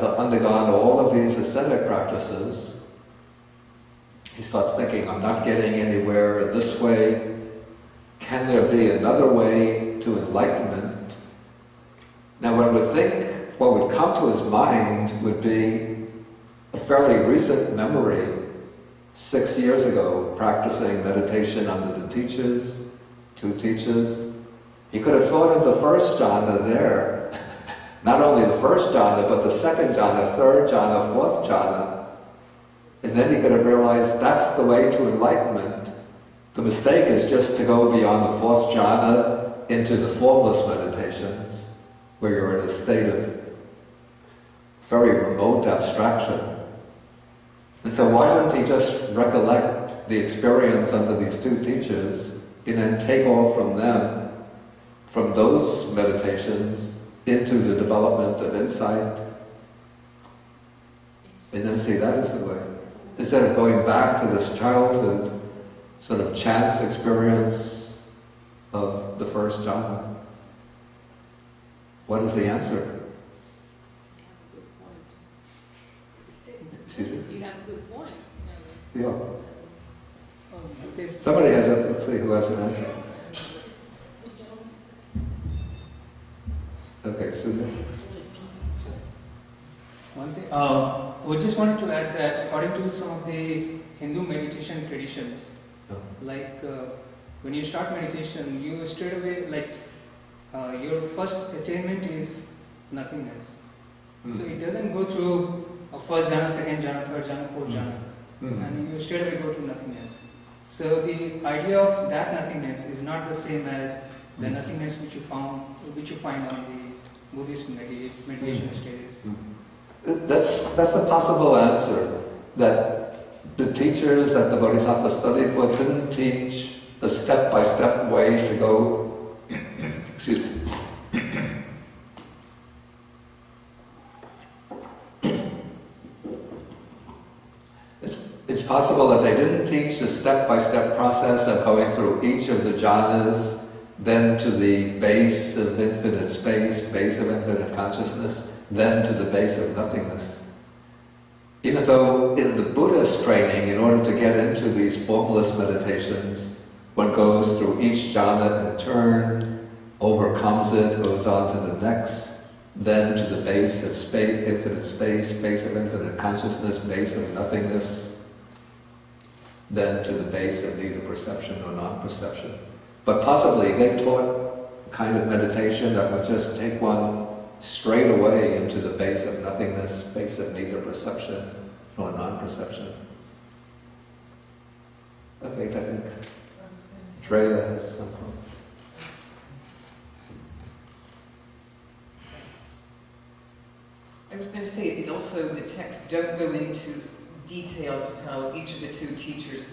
has undergone all of these ascetic practices, he starts thinking, I'm not getting anywhere in this way. Can there be another way to enlightenment? Now one would think what would come to his mind would be a fairly recent memory, 6 years ago, practicing meditation under the teachers, 2 teachers. He could have thought of the first jhana there. Not only the first jhana, but the second jhana, third jhana, fourth jhana. And then he could have realized that's the way to enlightenment. The mistake is just to go beyond the fourth jhana into the formless meditations, where you're in a state of very remote abstraction. And so why didn't he just recollect the experience under these 2 teachers and then take off from them, from those meditations, into the development of insight, and then see that as the way. Instead of going back to this childhood sort of chance experience of the first jhana. What is the answer? Excuse me? You have a good point. Yeah. Somebody has a, let's see who has an answer. Okay, Sudha. One thing, we just wanted to add that according to some of the Hindu meditation traditions, like when you start meditation, you straight away, like your first attainment is nothingness. So it doesn't go through a first jhana, second jhana, third jhana, fourth jhana, and you straight away go to nothingness. So the idea of that nothingness is not the same as the nothingness which you find on the Buddhist meditation stages. That's a possible answer, that the teachers that the Bodhisattva studied with didn't teach a step-by-step way to go, excuse me. It's possible that they didn't teach the step-by-step process of going through each of the jhanas, then to the base of infinite space, base of infinite consciousness, then to the base of nothingness. Even though in the Buddhist training, in order to get into these formless meditations, one goes through each jhana in turn, overcomes it, goes on to the next, then to the base of space, infinite space, base of infinite consciousness, base of nothingness, then to the base of neither perception nor non-perception. But possibly they taught a kind of meditation that would just take one straight away into the base of nothingness, base of neither perception nor non-perception. Okay, I think Treya has some point. I was going to say, it also, the texts don't go into details of how each of the 2 teachers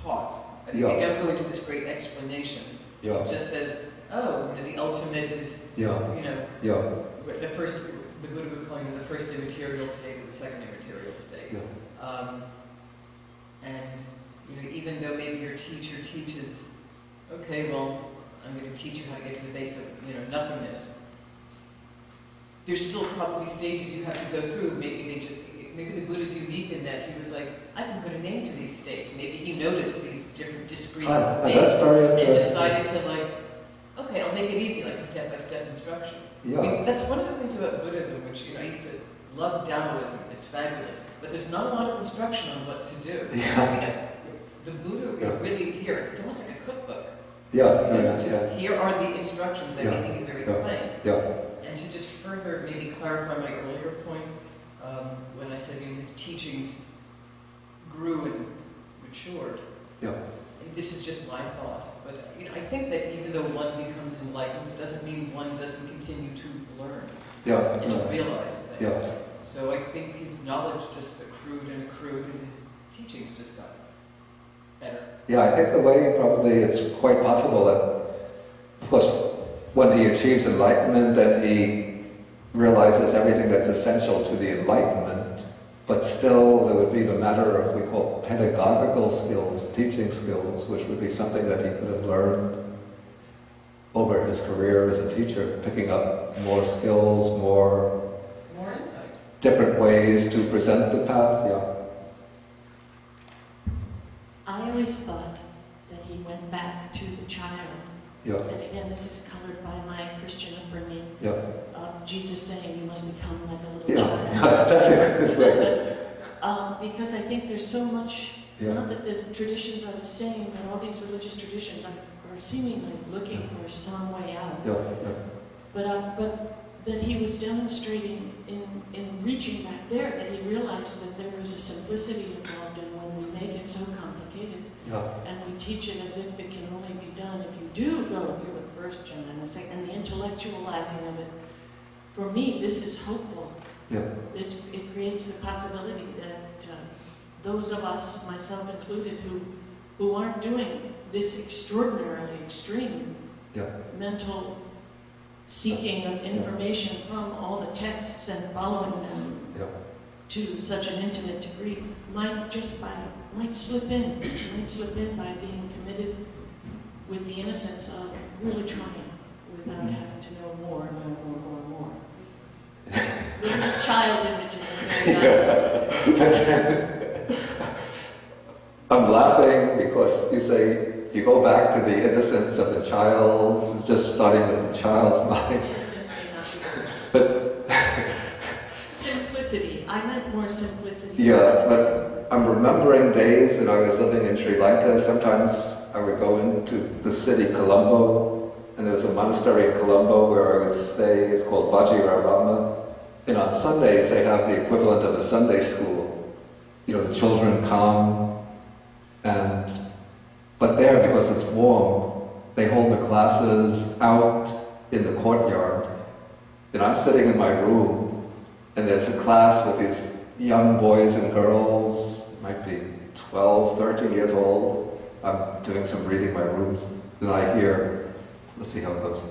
taught. I mean, they don't go into this great explanation. It just says, oh, you know, the ultimate is, you know, the first, the Buddha would call it the first immaterial state or the second immaterial state. And, you know, even though maybe your teacher teaches, okay, well, I'm going to teach you how to get to the base of, you know, nothingness. There's still probably stages you have to go through. Maybe the Buddha's unique in that he was like, I can put a name to these states. Maybe he noticed these different discrete states and decided to like, okay, I'll make it easy, like a step-by-step instruction. I mean, that's one of the things about Buddhism, which, you know, I used to love Taoism. It's fabulous, but there's not a lot of instruction on what to do. The Buddha is really here. It's almost like a cookbook. Here are the instructions. I'm making it very plain. And to just further maybe clarify my earlier point, when I said, you know, his teachings grew and matured. And this is just my thought, but you know, I think that even though one becomes enlightened, it doesn't mean one doesn't continue to learn and to realize things. So I think his knowledge just accrued and accrued, and his teachings just got better. I think the way probably it's quite possible that, of course, when he achieves enlightenment, then he realizes everything that's essential to the enlightenment, but still there would be the matter of what we call pedagogical skills, teaching skills, which would be something that he could have learned over his career as a teacher, picking up more skills, more insight. different ways to present the path. Yeah. I always thought that he went back to the child. Yeah. And again, this is colored by my Christian upbringing. Yeah. Jesus saying you must become like a little Yeah. child. Yeah. That's a good way. Because I think there's so much, Yeah. not that the traditions are the same, but all these religious traditions are seemingly looking for some way out. Yeah. Yeah. But that he was demonstrating in reaching back there, that he realized that there is a simplicity involved in when we make it so complicated, Yeah. and we teach it as if it can only be done if you do go through the first jhana and the second, and the intellectualizing of it. For me, this is hopeful. Yeah. It creates the possibility that those of us, myself included, who aren't doing this extraordinarily extreme Yeah. mental seeking of information from all the texts and following them Yeah. to such an intimate degree, might slip in by being committed with the innocence of really trying without having to know more. The child images are very valuable. I'm laughing because you say you go back to the innocence of the child, just starting with the child's mind. Innocence may not be But simplicity. I meant more simplicity. yeah, but I'm remembering days when I was living in Sri Lanka. Sometimes I would go into the city Colombo, and there was a monastery in Colombo where I would stay. It's called Vajirarama. And on Sundays they have the equivalent of a Sunday school. You know, the children come, but there, because it's warm, they hold the classes out in the courtyard. And I'm sitting in my room, and there's a class with these young boys and girls, might be 12, 13 years old. I'm doing some reading in my rooms. Then I hear, let's see how it goes.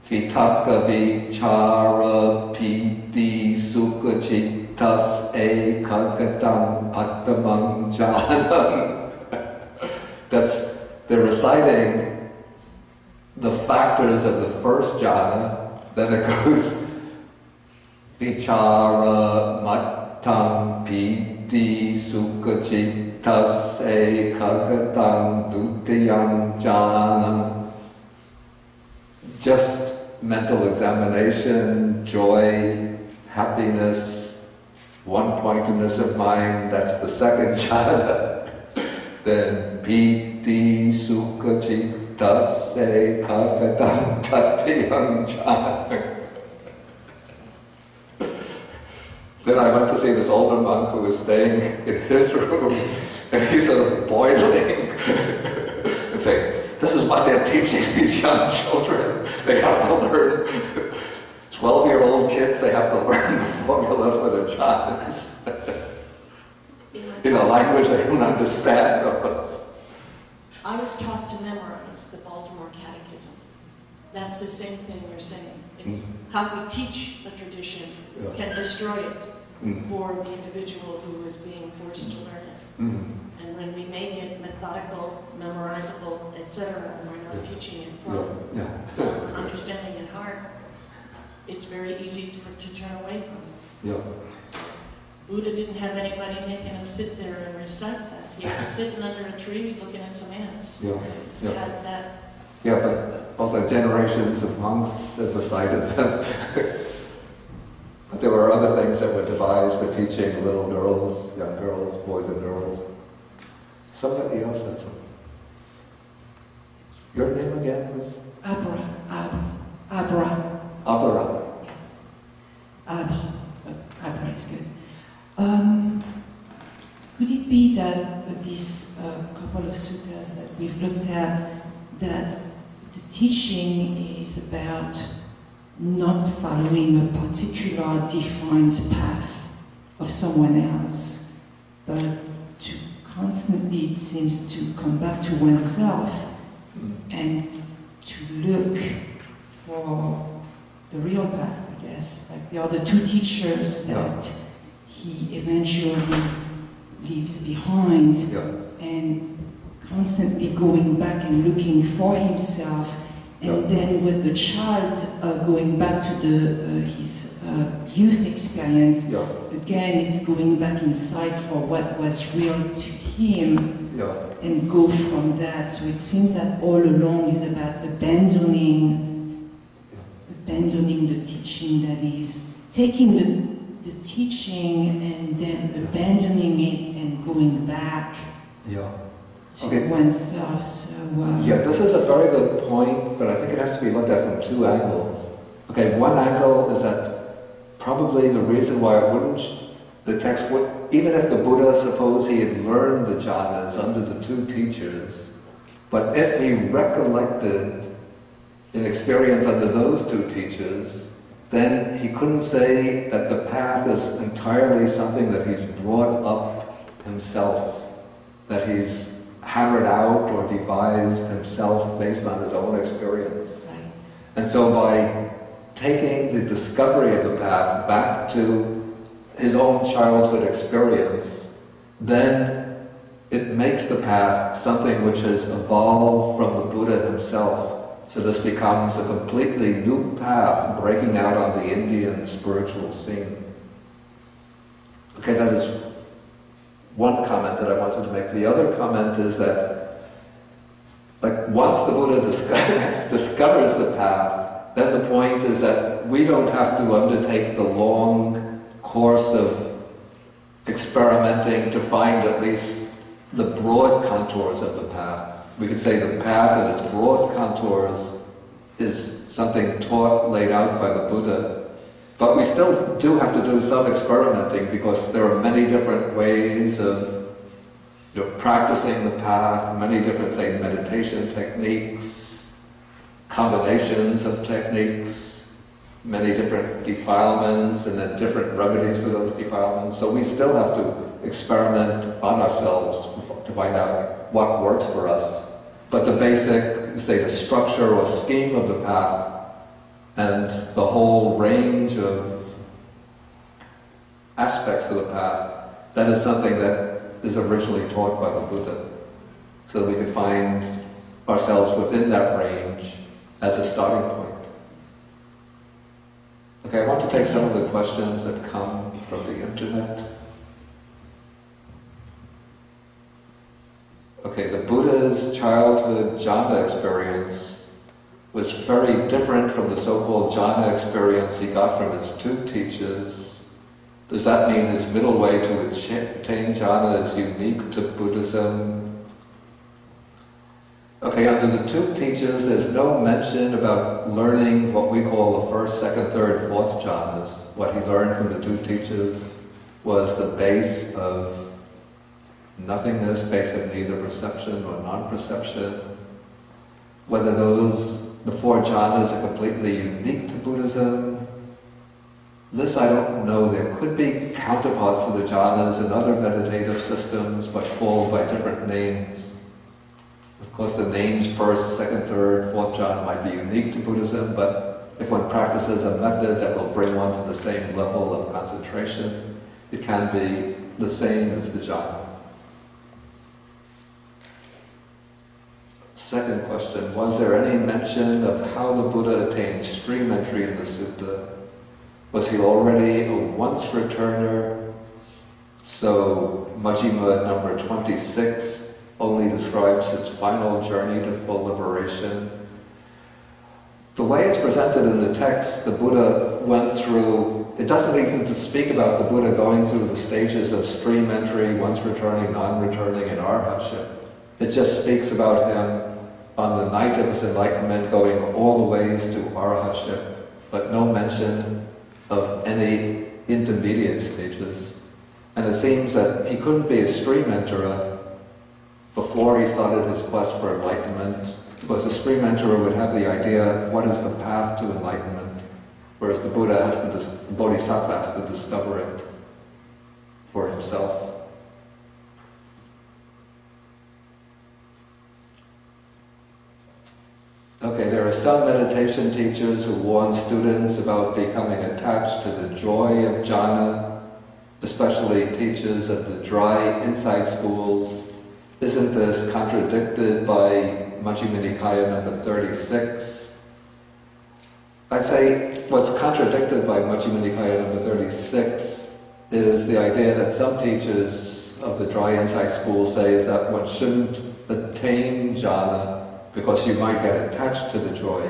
Vitaka vichara piti sukha chittas ekagatam pattamam jhanam. They're reciting the factors of the first jhana, then it goes vichara mattam piti sukha chittas ekagatam dutiyam jhanam. Just mental examination, joy, happiness, one-pointedness of mind, that's the second jhana. Then piti sukha chittas ekagatam tatiyam jhana. Then I went to see this older monk who was staying in his room, and he's sort of boiling and saying, this is what they're teaching these young children. They have to learn, 12-year-old kids, they have to learn the formula for their jhanas in a language they don't understand. I was taught to memorize the Baltimore Catechism. That's the same thing you're saying. It's how we teach a tradition can destroy it for the individual who is being forced to learn it. And when we make it methodical, memorizable, etc., and we're not teaching it from some understanding in heart, it's very easy to turn away from. So, Buddha didn't have anybody making him sit there and recite that. He was sitting under a tree looking at some ants. But also generations of monks have recited them. But there were other things that were devised for teaching little girls, young girls, boys and girls. Somebody else had some. Your name again was? Abra. Yes. Abra is good. Could it be that with these couple of suttas that we've looked at, that the teaching is about not following a particular defined path of someone else, but to constantly, it seems, to come back to oneself and to look for the real path, I guess. Like the other two teachers that he eventually leaves behind, and constantly going back and looking for himself And then with the child going back to his youth experience, again it's going back inside for what was real to him, and go from that. So it seems that all along is about abandoning the teaching, that is taking the teaching and then abandoning it and going back to oneself. So, this is a very good point, but I think it has to be looked at from two angles. Okay, one angle is that probably the reason why it wouldn't, the text would, even if the Buddha, suppose he had learned the jhanas under the two teachers, but if he recollected an experience under those two teachers, then he couldn't say that the path is entirely something that he's brought up himself, that he's hammered out or devised himself based on his own experience. Right. And so by taking the discovery of the path back to his own childhood experience, then it makes the path something which has evolved from the Buddha himself. So this becomes a completely new path breaking out on the Indian spiritual scene. Okay, that is one comment that I wanted to make. The other comment is that, like, once the Buddha discovers the path, then the point is that we don't have to undertake the long course of experimenting to find at least the broad contours of the path. We could say the path and its broad contours is something taught, laid out by the Buddha. But we still do have to do some experimenting, because there are many different ways of practicing the path, many different, say, meditation techniques, combinations of techniques, many different defilements, and then different remedies for those defilements. So we still have to experiment on ourselves to find out what works for us. But the basic, say, the structure or scheme of the path and the whole range of aspects of the path, that is something that is originally taught by the Buddha, so that we can find ourselves within that range as a starting point. Okay, I want to take some of the questions that come from the internet. Okay, the Buddha's childhood jhana experience was very different from the so-called jhana experience he got from his two teachers. Does that mean his middle way to attain jhana is unique to Buddhism? Okay, under the two teachers, there's no mention about learning what we call the first, second, third, fourth jhanas. What he learned from the two teachers was the base of nothingness, base of neither perception or non-perception. Whether the four jhanas are completely unique to Buddhism, this I don't know. There could be counterparts to the jhanas in other meditative systems, but called by different names. Of course, the names first, second, third, fourth jhana might be unique to Buddhism, but if one practices a method that will bring one to the same level of concentration, it can be the same as the jhana. Second question, was there any mention of how the Buddha attained stream entry in the sutta? Was he already a once returner? So Majjhima number 26 only describes his final journey to full liberation. The way it's presented in the text, the Buddha went through, it doesn't even speak about the Buddha going through the stages of stream entry, once returning, non-returning, and arhatship. It just speaks about him on the night of his enlightenment going all the ways to arhatship, but no mention of any intermediate stages. And it seems that he couldn't be a stream enterer before he started his quest for enlightenment, because the stream enterer would have the idea, what is the path to enlightenment? Whereas the Buddha has to, the Bodhisattva has to discover it for himself. Okay, there are some meditation teachers who warn students about becoming attached to the joy of jhana, especially teachers of the dry insight schools. Isn't this contradicted by Majjhima Nikaya number 36? I'd say what's contradicted by Majjhima Nikaya number 36 is the idea that some teachers of the dry insight school say is that one shouldn't attain jhana because you might get attached to the joy.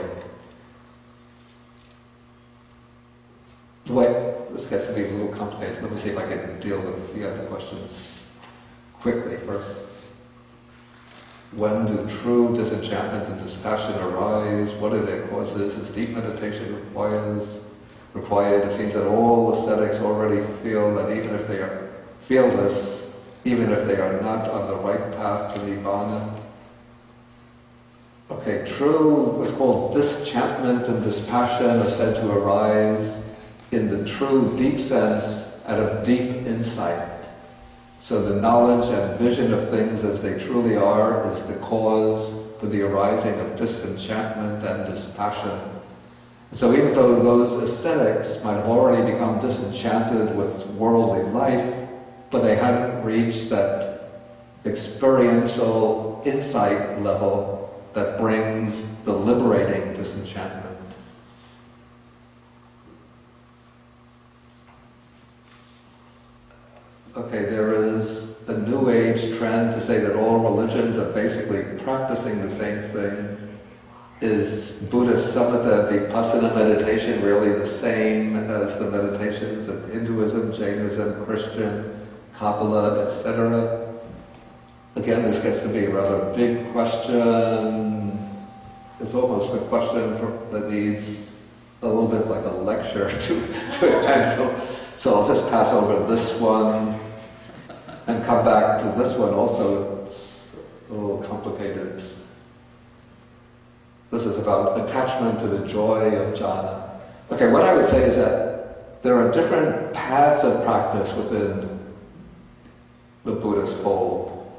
This gets to be a little complicated. Let me see if I can deal with the other questions quickly first. When do true disenchantment and dispassion arise? What are their causes? Is deep meditation required? It seems that all ascetics already feel that even if they feel this, even if they are not on the right path to Nibbana. Okay, true, what's called disenchantment and dispassion are said to arise in the true deep sense out of deep insight. So the knowledge and vision of things as they truly are is the cause for the arising of disenchantment and dispassion. So even though those ascetics might have already become disenchanted with worldly life, but they hadn't reached that experiential insight level that brings the liberating disenchantment. Okay, there is a New Age trend to say that all religions are basically practicing the same thing. Is Buddhist samatha vipassana meditation really the same as the meditations of Hinduism, Jainism, Christian, Kabbalah, etc.? Again, this gets to be a rather big question. It's almost a question that needs a little bit like a lecture to handle. So I'll just pass over this one and come back to this one also. It's a little complicated. This is about attachment to the joy of jhana. Okay, what I would say is that there are different paths of practice within the Buddhist fold.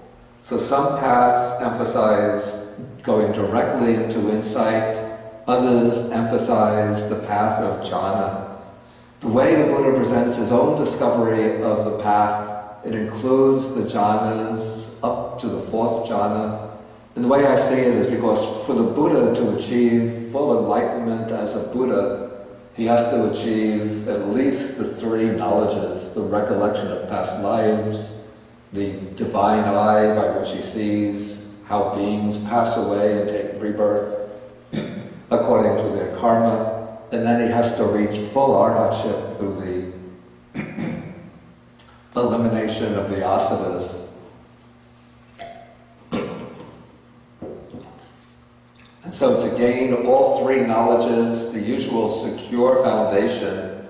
So some paths emphasize going directly into insight, others emphasize the path of jhana. The way the Buddha presents his own discovery of the path, it includes the jhanas up to the fourth jhana. And the way I see it is because for the Buddha to achieve full enlightenment as a Buddha, he has to achieve at least the three knowledges: the recollection of past lives, the divine eye by which he sees how beings pass away and take rebirth according to their karma, and then he has to reach full arhatship through the elimination of the asanas. And so to gain all three knowledges, the usual secure foundation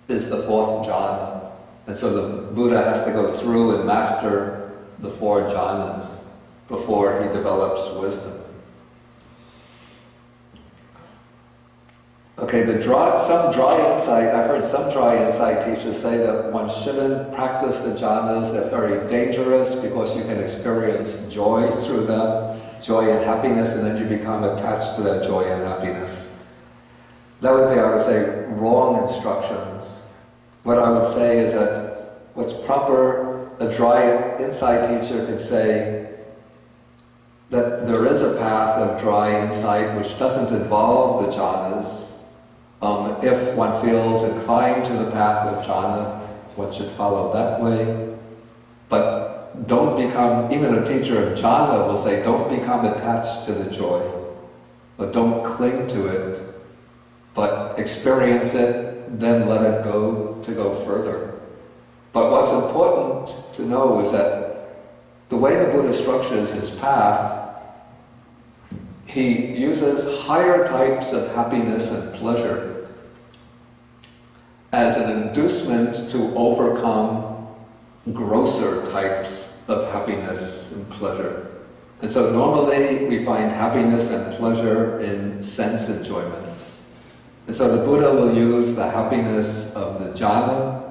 is the fourth jhana. And so the Buddha has to go through and master the four jhanas before he develops wisdom. Okay, some dry insight, I've heard some dry insight teachers say that one shouldn't practice the jhanas. They're very dangerous because you can experience joy through them, joy and happiness, and then you become attached to that joy and happiness. That would be, I would say, wrong instructions. What I would say is that what's proper, a dry insight teacher could say that there is a path of dry insight which doesn't involve the jhanas. If one feels inclined to the path of jhana, one should follow that way. But don't become, even a teacher of jhana will say, don't become attached to the joy, but don't cling to it, but experience it, then let it go to go further. But what's important to know is that the way the Buddha structures his path, he uses higher types of happiness and pleasure as an inducement to overcome grosser types of happiness and pleasure. And so normally we find happiness and pleasure in sense enjoyments. And so the Buddha will use the happiness of the jhana,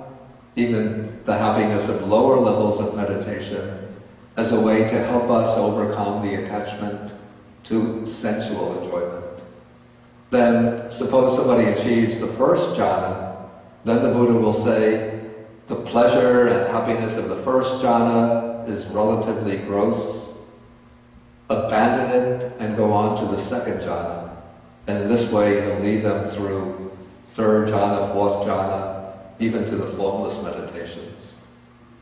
even the happiness of lower levels of meditation, as a way to help us overcome the attachment to sensual enjoyment. Then suppose somebody achieves the first jhana, then the Buddha will say the pleasure and happiness of the first jhana is relatively gross. Abandon it and go on to the second jhana. And in this way, he'll lead them through third jhana, fourth jhana, even to the formless meditations.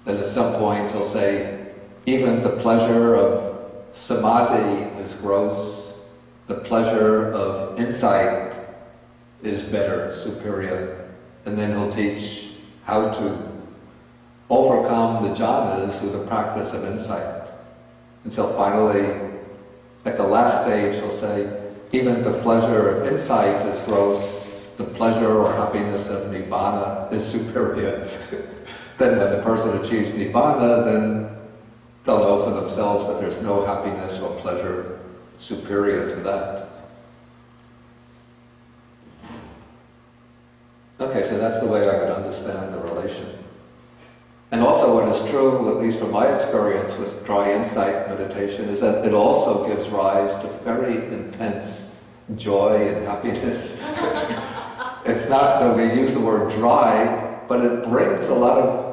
Then at some point he'll say, even the pleasure of samadhi is gross, the pleasure of insight is better, superior. And then he'll teach how to overcome the jhanas through the practice of insight. Until finally, at the last stage, he'll say, even the pleasure of insight is gross, the pleasure or happiness of nibbana is superior. Then when the person achieves nibbana, then they'll know for themselves that there's no happiness or pleasure superior to that. Okay, so that's the way I could understand the relation. And also what is true, at least from my experience with dry insight meditation, is that it also gives rise to very intense joy and happiness. It's not, though they use the word dry, but it brings a lot of,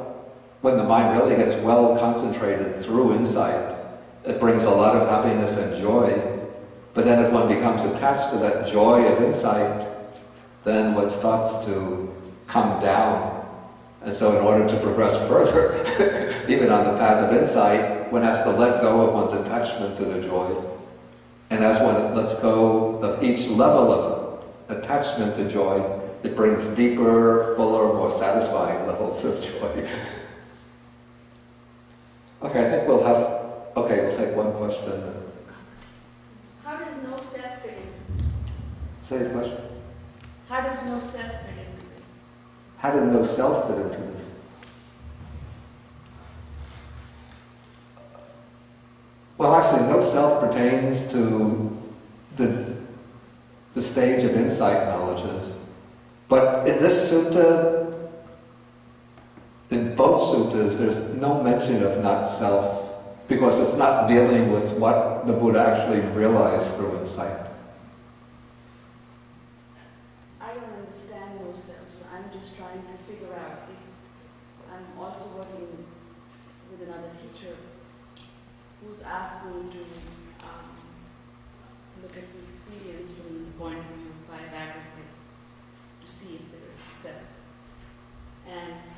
when the mind really gets well concentrated through insight, it brings a lot of happiness and joy. But then if one becomes attached to that joy of insight, then one starts to come down. And so in order to progress further, even on the path of insight, one has to let go of one's attachment to the joy. And as one lets go of each level of attachment to joy, it brings deeper, fuller, more satisfying levels of joy. Okay, I think we'll take one question. How does no self fit in? Say the question. How does no self fit into this? How did no self fit into this? Well, actually, no self pertains to the stage of insight knowledges. But in this sutta, in both suttas, there's no mention of not self, because it's not dealing with what the Buddha actually realized through insight. I don't understand no self, so I'm just trying to figure out if I'm also working with another teacher who's asked me to look at the experience from the point of view of 5 aggregates to see if there is self. And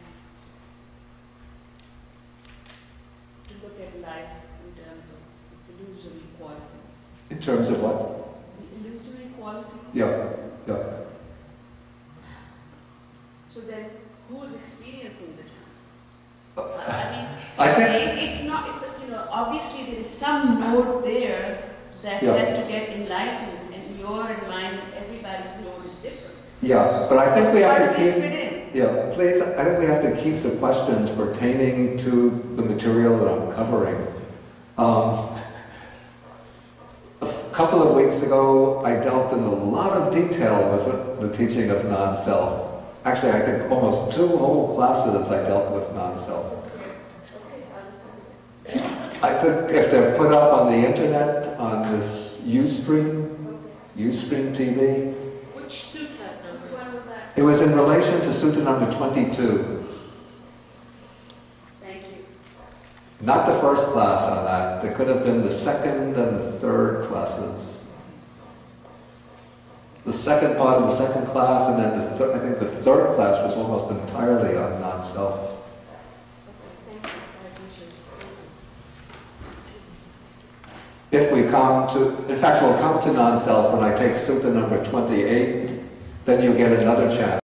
to look at life in terms of its illusory qualities. In terms of what? It's the illusory qualities? Yeah. So then, who's experiencing the time? I think It's not, obviously there is some node there that has to get enlightened, and your and mine, everybody's node is different. Yeah, but I think we have to How does this keep. fit in? Yeah, please. I think we have to keep the questions pertaining to the material that I'm covering. A couple of weeks ago, I dealt in a lot of detail with the teaching of non-self. Actually, I think almost 2 whole classes I dealt with non-self. I think if they're put up on the internet, on this Ustream TV. Which sutta? Which one was that? It was in relation to Sutta number 22. Thank you. Not the first class on that. It could have been the second and the third classes. The second part of the second class, and then I think the third class was almost entirely on non-self. Okay, thank you. I appreciate it. If we come to, in fact, we'll come to non-self when I take Sutta number 28, then you get another chance.